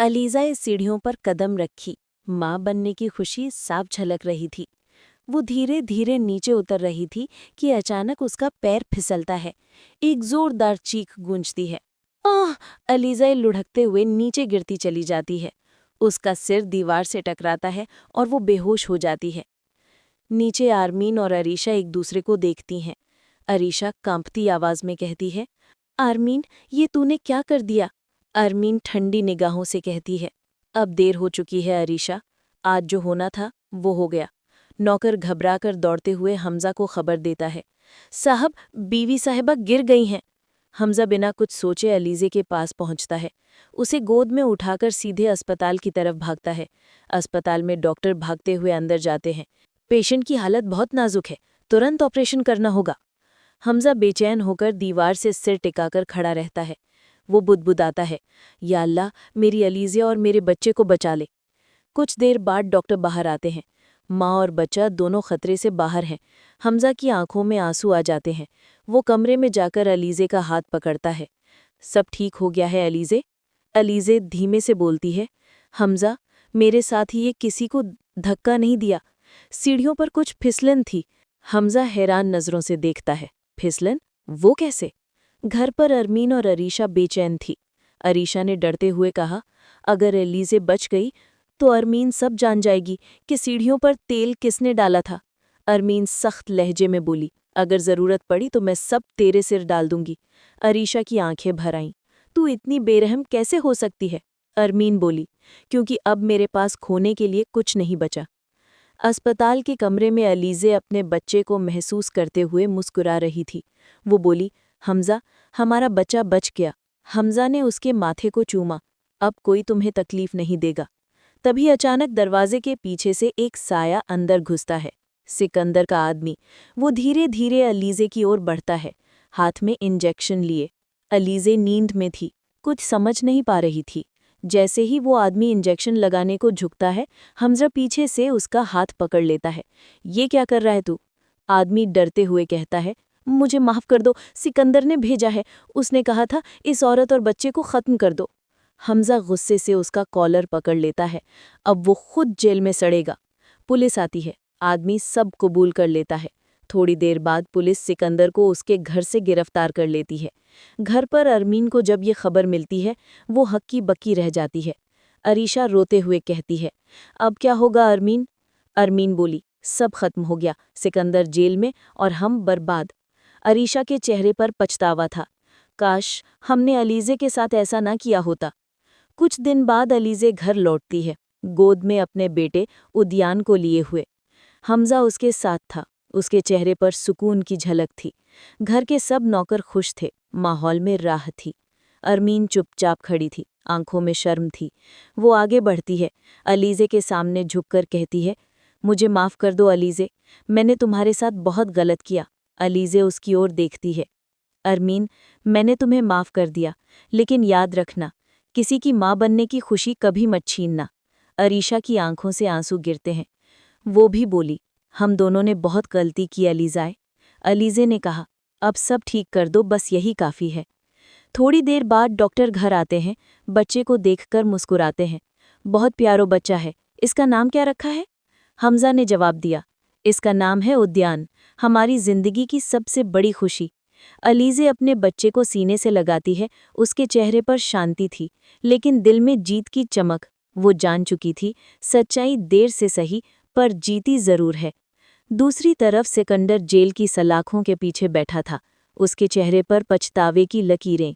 अलीज़ा इस सीढ़ियों पर कदम रखी। माँ बनने की खुशी साफ झलक रही थी। वो धीरे धीरे नीचे उतर रही थी कि अचानक उसका पैर फिसलता है। एक जोरदार चीख गूंजती है। आह! अलीज़ा लुढ़कते हुए नीचे गिरती चली जाती है। उसका सिर दीवार से टकराता है और वो बेहोश हो जाती है। नीचे आरमीन और अरीशा एक दूसरे को देखती हैं। अरीशा कांपती आवाज में कहती है, आरमीन, ये तूने क्या कर दिया? आरमीन ठंडी निगाहों से कहती है, अब देर हो चुकी है अरीशा। आज जो होना था वो हो गया। नौकर घबराकर दौड़ते हुए हमजा को खबर देता है, साहब, बीवी साहिबा गिर गई हैं। हमजा बिना कुछ सोचे अलीज़े के पास पहुंचता है। उसे गोद में उठाकर सीधे अस्पताल की तरफ भागता है। अस्पताल में डॉक्टर भागते हुए अंदर जाते हैं। पेशेंट की हालत बहुत नाजुक है, तुरंत ऑपरेशन करना होगा। हमजा बेचैन होकर दीवार से सिर टिकाकर खड़ा रहता है। वो बुदबुदाता है, या अल्लाह, मेरी अलीज़े और मेरे बच्चे को बचा ले। कुछ देर बाद डॉक्टर बाहर आते हैं। माँ और बच्चा दोनों खतरे से बाहर हैं। हमजा की आंखों में आंसू आ जाते हैं। वो कमरे में जाकर अलीज़े का हाथ पकड़ता है। सब ठीक हो गया है अलीज़े? अलीज़े धीमे से बोलती है, हमजा, मेरे साथ ही ये किसी को धक्का नहीं दिया। सीढ़ियों पर कुछ फिसलन थी। हमजा हैरान नज़रों से देखता है। फिसलन? वो कैसे? घर पर अरमीन और अरीशा बेचैन थी। अरीशा ने डरते हुए कहा, अगर अलीज़े बच गई तो अरमीन सब जान जाएगी कि सीढ़ियों पर तेल किसने डाला था। अरमीन सख्त लहजे में बोली, अगर ज़रूरत पड़ी तो मैं सब तेरे सिर डाल दूंगी। अरीशा की आंखें भर आईं। तू इतनी बेरहम कैसे हो सकती है? अरमीन बोली, क्योंकि अब मेरे पास खोने के लिए कुछ नहीं बचा। अस्पताल के कमरे में अलीज़े अपने बच्चे को महसूस करते हुए मुस्कुरा रही थी। वो बोली, हमजा, हमारा बच्चा बच गया। हमजा ने उसके माथे को चूमा। अब कोई तुम्हें तकलीफ नहीं देगा। तभी अचानक दरवाजे के पीछे से एक साया अंदर घुसता है। सिकंदर का आदमी। वो धीरे धीरे अलीज़े की ओर बढ़ता है, हाथ में इंजेक्शन लिए। अलीज़े नींद में थी, कुछ समझ नहीं पा रही थी। जैसे ही वो आदमी इंजेक्शन लगाने को झुकता है, हमजा पीछे से उसका हाथ पकड़ लेता है। ये क्या कर रहा है तू? आदमी डरते हुए कहता है, मुझे माफ़ कर दो, सिकंदर ने भेजा है। उसने कहा था इस औरत और बच्चे को ख़त्म कर दो। हमजा गुस्से से उसका कॉलर पकड़ लेता है। अब वो खुद जेल में सड़ेगा। पुलिस आती है। आदमी सब कबूल कर लेता है। थोड़ी देर बाद पुलिस सिकंदर को उसके घर से गिरफ्तार कर लेती है। घर पर अरमीन को जब ये खबर मिलती है, वो हक्की बक्की रह जाती है। अरीशा रोते हुए कहती है, अब क्या होगा अरमीन? अरमीन बोली, सब खत्म हो गया, सिकंदर जेल में और हम बर्बाद। अरीशा के चेहरे पर पछतावा था। काश हमने अलीज़े के साथ ऐसा ना किया होता। कुछ दिन बाद अलीज़े घर लौटती है, गोद में अपने बेटे उद्यान को लिए हुए। हमजा उसके साथ था। उसके चेहरे पर सुकून की झलक थी। घर के सब नौकर खुश थे। माहौल में राह थी। अरमीन चुपचाप खड़ी थी, आंखों में शर्म थी। वो आगे बढ़ती है, अलीज़े के सामने झुककर कहती है, मुझे माफ़ कर दो अलीज़े, मैंने तुम्हारे साथ बहुत गलत किया। अलीज़े उसकी ओर देखती है। अरमीन, मैंने तुम्हें माफ़ कर दिया, लेकिन याद रखना, किसी की माँ बनने की खुशी कभी मत छीनना। अरीशा की आंखों से आंसू गिरते हैं। वो भी बोली, हम दोनों ने बहुत गलती की अलीज़ाए। अलीज़े ने कहा, अब सब ठीक कर दो, बस यही काफ़ी है। थोड़ी देर बाद डॉक्टर घर आते हैं। बच्चे को देखकर मुस्कुराते हैं। बहुत प्यारो बच्चा है, इसका नाम क्या रखा है? हमजा ने जवाब दिया, इसका नाम है उद्यान, हमारी जिंदगी की सबसे बड़ी खुशी। अलीज़े अपने बच्चे को सीने से लगाती है। उसके चेहरे पर शांति थी, लेकिन दिल में जीत की चमक। वो जान चुकी थी, सच्चाई देर से सही पर जीती जरूर है। दूसरी तरफ सिकंदर जेल की सलाखों के पीछे बैठा था। उसके चेहरे पर पछतावे की लकीरें।